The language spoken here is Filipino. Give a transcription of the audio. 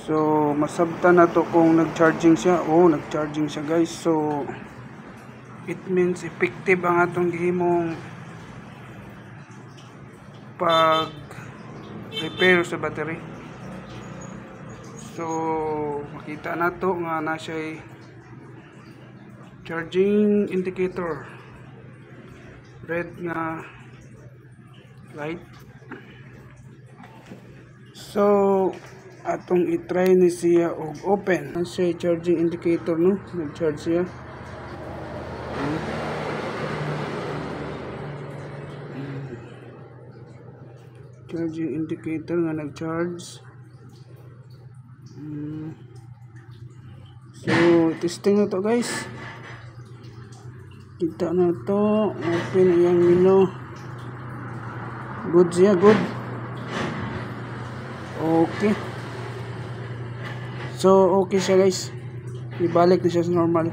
So masabtan na to kung nag-charging siya. Nag-charging siya guys. So it means effective ang atong gihimong pag repair sa battery. So makita na to nga na siya charging indicator, red nga light. So atong i-try ni siya og open ang siya charging indicator, no, nag-charge siya. Charging indicator nga nag-charge. So testing na to guys, kita na to, open yung menu, good siya, good. Okay, so okay siya guys, ibalik na siya sa normal.